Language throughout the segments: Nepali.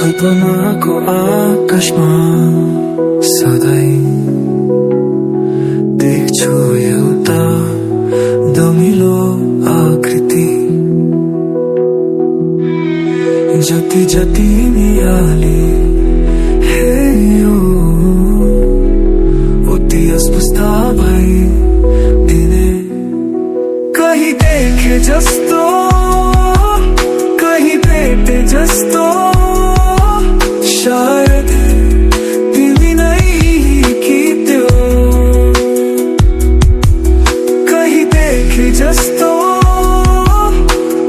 कल्पनाको आकाशमा सधैँ देख्छु एउटा दमिलो आकृति। जति जति नियाली हेऱ्यो उति अस्पष्ट भइदिने। कहीँ देखे जस्तो कहीँ भेटे जस्तो शायद तिमी नै कि त्यो। कहीं देखे जस्तो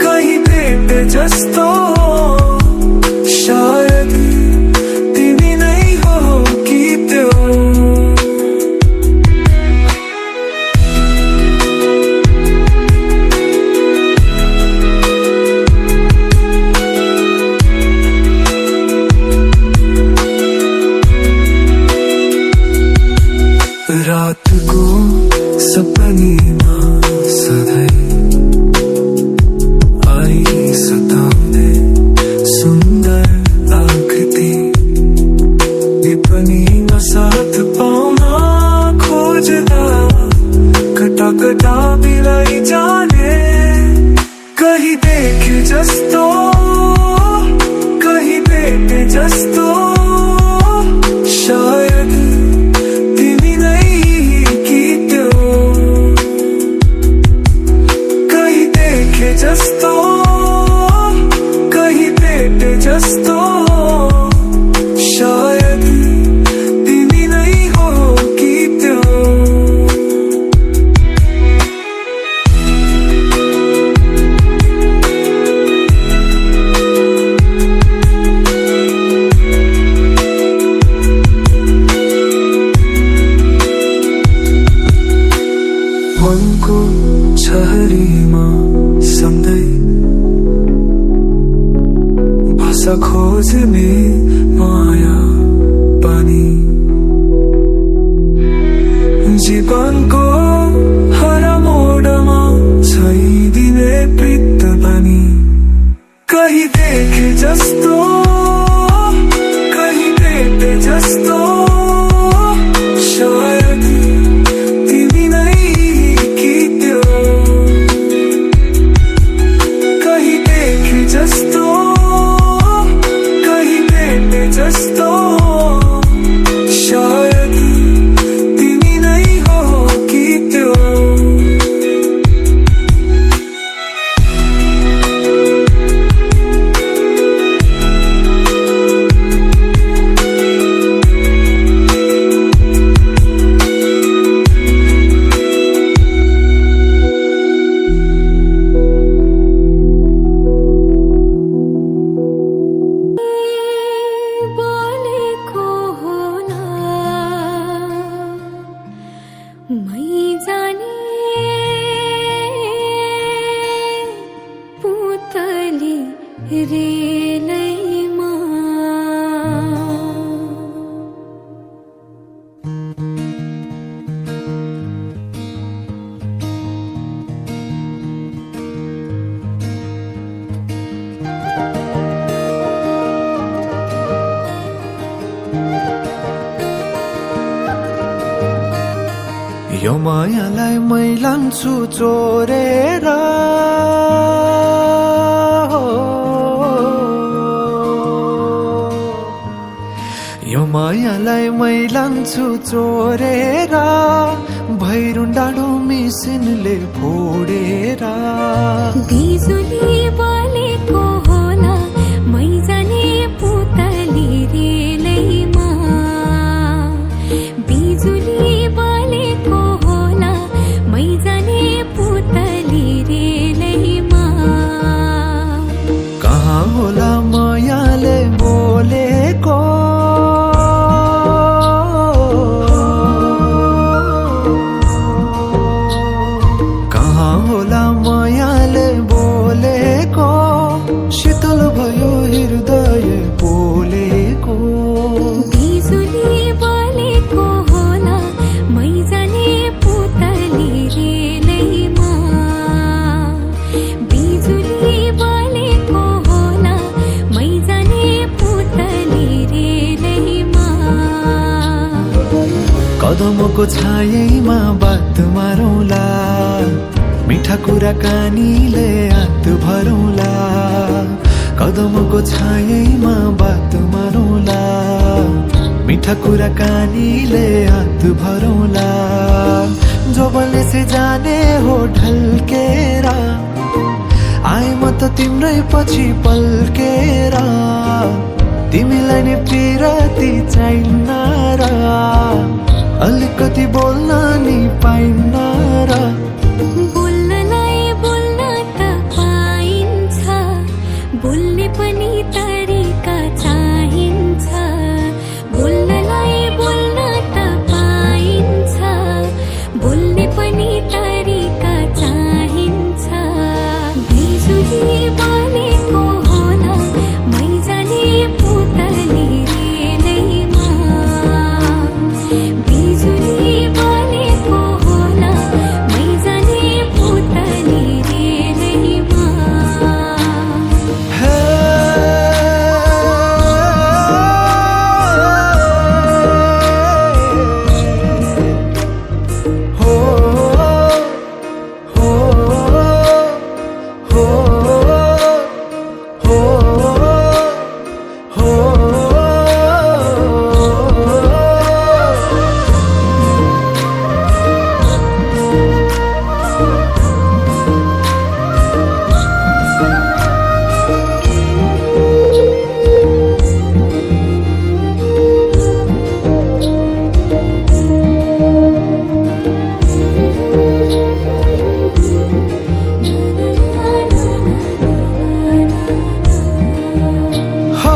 कहीं भेटे जस्तो शायद तिमी नै हो कि त्यो। रातको सपनीमा सधैँ सताउने सुन्दर आकृति। विपनीमा साथ पाउन खोज्दा कता कता बिराइ जाने। कहीं देखे जस्तो कहीं भेटे जस्तो शायद तिमी नै कि त्यो। कहीं देखे जस्तो कहीं भेटे जस्तो शायद तिमी नै हो कि त्यो। मनको छहरीमा सम्दै भाषा खोज्ने माया पानी। जीवनको हर मोडमा छाइदिने प्रीत पानी। कहीं देखे जस्तो कहीं भेटे जस्तो शायद तिमी नै कि त्यो। कहीं देखे जस्तो कहीं भेटे जस्तो शायद तिमी नै हो कि त्यो। यो मायालाई मै लान्छु चोरेर। यो मायालाई मै लान्छु चोरेर। भैरुन डाँडो मिसिनले फोडेर। बिजुली बलेको होला मै जाने पुतली रेलैमा। बिजुली बलेको होला मै जाने पुतली रेलैमा। कदमको छायैमा बात मारौँला मिठा कुराकानीले हात भरौँला कदमको छायैमा बात मारौँला मिठा कुराकानीले हात भरौँला जोबनले से जाने हो ढल्केर आए म त तिम्रै पछि पल्केर तिमीलाई नि पिरती चाहिन्न र अलिकति बोल्न नि पाइन्न र बोल्नलाई बोल्न त पाइन्छ बोल्ने पनि तरिका चाहिन्छ बोल्नलाई बोल्न त पाइन्छ बोल्ने पनि तरिका चाहिन्छ बिजुली बलेको होला मैजाने पुतली रेलैमा बिजुली बलेको होला मैजाने पुतली रेलैमा हे हो हो हो हो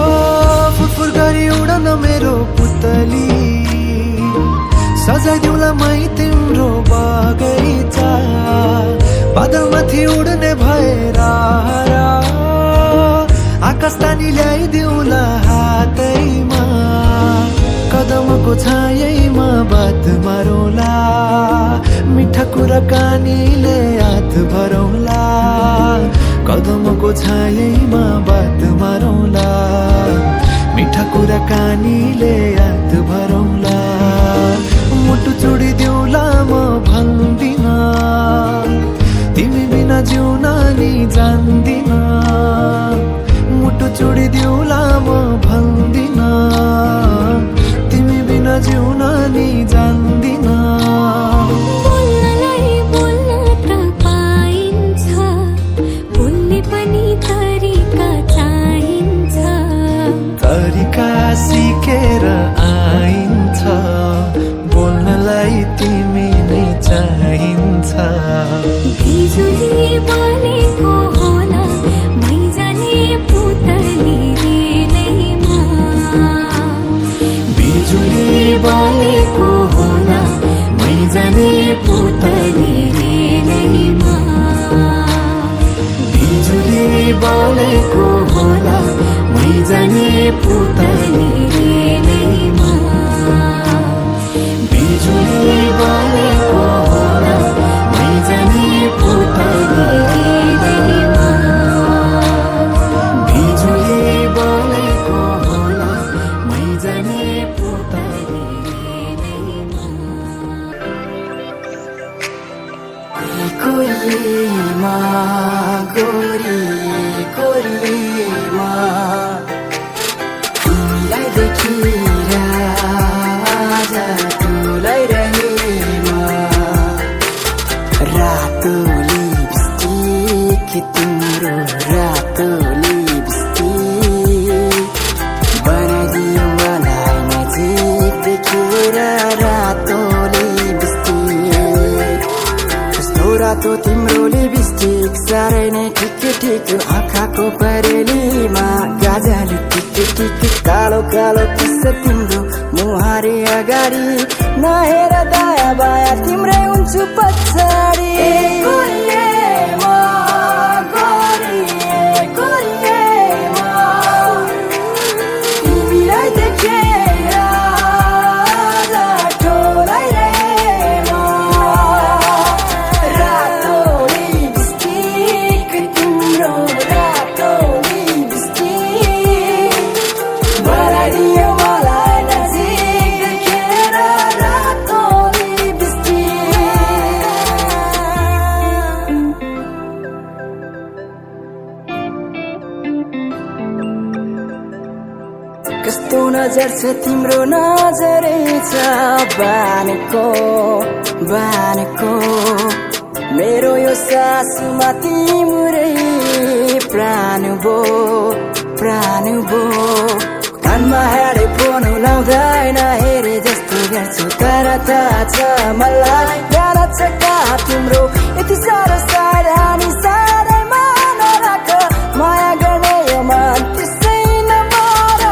फुरफुर गरी उडन मेरो पुतली सजाइदिउँला मै तिम्रो बगैँचा बादलमाथि उड्ने भएर आकाश तानी ल्याइदिउँला हातैमा कदमको छायैमा बात मारौँला मिठा कुराकानीले हात भरौँला कदमको छायैमा बात मारौँला मिठा कुराकानीले हात भरौँला मुटु चुडिदिउँला म भन्दिन तिमी बिना जिउन नि जान्दिन मुटु चुडिदिउँला म भन्दिन तिमी बिना जिउन नि जान्दिन बोल्नलाई बोल्न त पाइन्छ बोल्ने पनि तरिका चाहिन्छ तरिका सिकेर आइन्छ बोल्नलाई तिमी नै चाहिन्छ बिजुली बलेको होला मैजाने पुतली रेलैमा बिजुली बलेको होला मैजाने पुतली रेलैमा बिजुली बलेको होला मैजाने पुतली रेलैमा बिजुली बलेको होला मैजाने पुतली रेलैमा बिजुली बलेको होला मैजाने पुतली रेलैमा कोलीमा गोरी कोलीमा तिमीलाई देखेर आजा तुलाई रहेमा रातो लिपस्टिक तिम्रो रातो लिपस्टिक बनाइदियो मलाई नजिक देखेर रातो लिपस्टिक कस्तो रातो तिम्रो लिपस्टिक साह्रै नै ठिक ठिक आँखाको परेलीमा गाजाले टिक टिक कालो कालो किस्स तिम्रो मुहारी अगाडि नहेर दाया बाया तिम्रै हुन्छु पछाडि तिमीलाई देखेर ठोलाइरहेमा रातो लिपस्टिक तिम्रो रातो लिपस्टिक बनाइदियो मलाई नजिक देखेर रातो कस्तो नजर छ तिम्रो नजरै छ बानको बानको मेरो यो सासुमा तिम्रै प्राण भो कानमा हाडे फोन लाउँदैन हेरे जस्तो गर्छु तर थाहा छ मलाई गाह्रो छ कहाँ तिम्रो यति साह्रो सारानी साह्रैमा नराख माया गर्ने यो मन त्यसै नमर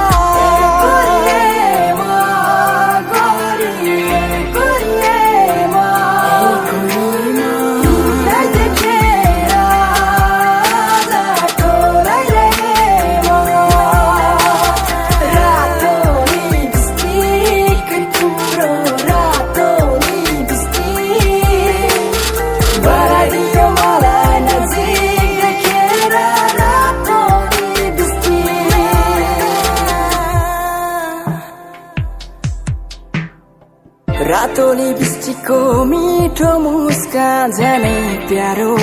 रातो लिपस्टिकको मिठो मुस्कान झनै प्यारो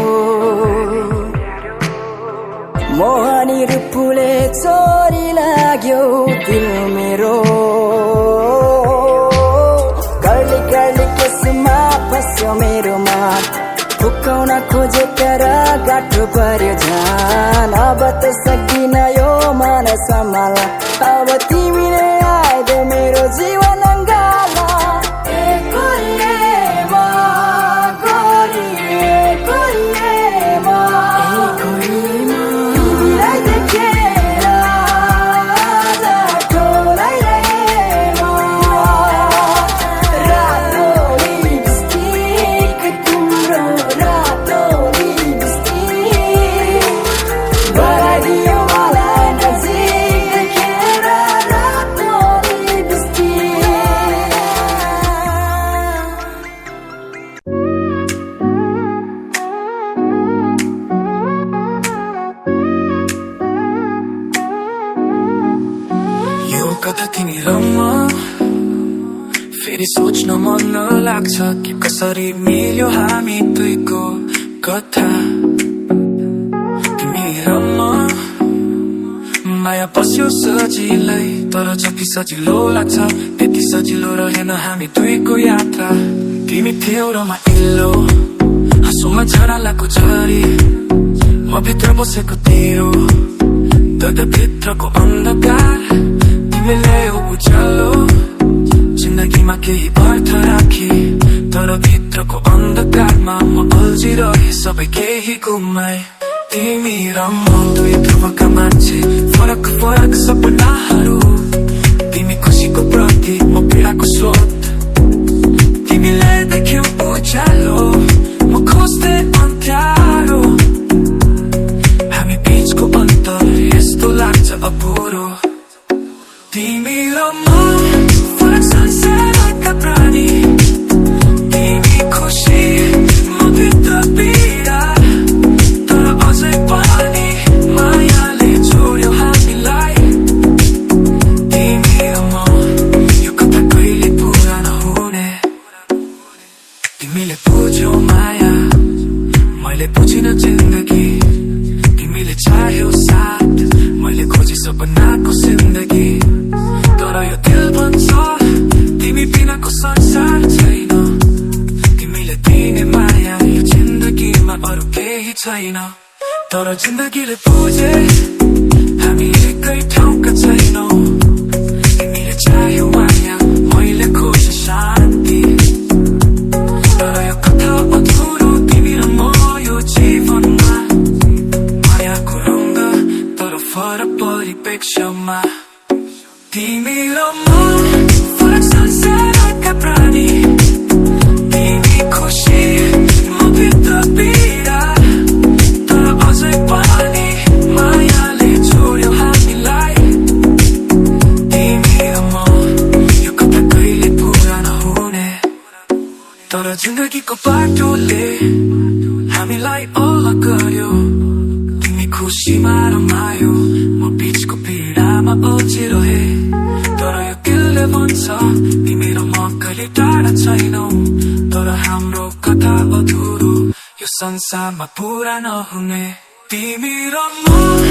मोहनी रूपले चोरी लाग्यो दिल मेरो कर्ली कर्ली केसमा फस्यो मेरो मन फुकाउन खोजे तर गाठो पर्यो झन् अब त सक्दिन यो मन सम्हाल अब तिमीले आइदे मेरो जीवन अङ्गाला कता तिमी रम्म फेरि सोच्न मन लाग्छ कि कसरी मिल्यो हामी दुईको कथा तिमी रम्म माया पस्यो सजिलै तर जति सजिलो लाग्छ त्यति सजिलो रहेन हामी दुईको यात्रा तिमी थियौ र म इल्लो हाँसोमा झरालाको झरी म भित्र बसेको तेरो भित्रको अन्धकार तिमीले उज्यालो जिन्दगीमा केही अर्थ राखी तर भित्रको अन्धकारमा म अल्झिरहे सबै केही गुमाए तिमी र म दुई ध्रुवका मान्छे फरक फरक सपनाहरू तिमी खुसीको प्रति म पीडाको स्रोत तिमीले देख्यौ उज्यालो म खोज्दै अन्त्यारो हामी बीचको अन्तर यस्तो लाग्छ अपुरो तिमी र म फरक संसारका प्राणी तिमी खुसी म भित्र पीडा तर अझै पनि मायाले जोड्यो हामीलाई तिमी र म यो कथा कहिले पुरा नहुने तिमीले बुझ्यौ माया मैले बुझिन जिन्दगी तिमीले चाह्यौ साथ मैले खोजे सपनाको जिन्दगी तर यो दिल भन्छ तिमी बिनाको संसार छैन तिमीले दिने माया यो जिन्दगीमा अरू केही छैन तर जिन्दगीले बुझे हामी एकै ठाउँका छैनौँ तिमीले चाह्यौ माया मैले खोजे शान्ति तर यो कथा अधुरो तिमी र म यो जीवनमा मायाको रङ्ग तर फरक परिप्रेक्ष्यमा तिमी र म फरक संसारका प्राणी तिमी खुसी म भित्र पीडा तर अझै पनि मायाले जोड्यो हामीलाई तिमी र म यो कथा कहिले पुरा नहुने तर जिन्दगीको बाटोले हामीलाई अलग गर्यो तिमी खुसीमा रमायो म बीचको पीडामा अल्झिरहे तर यो दिलले भन्छ तिमी र म कहिले टाढा छैनौँ तर हाम्रो कथा अधुरो यो संसारमा पुरा नहुने तिमी र म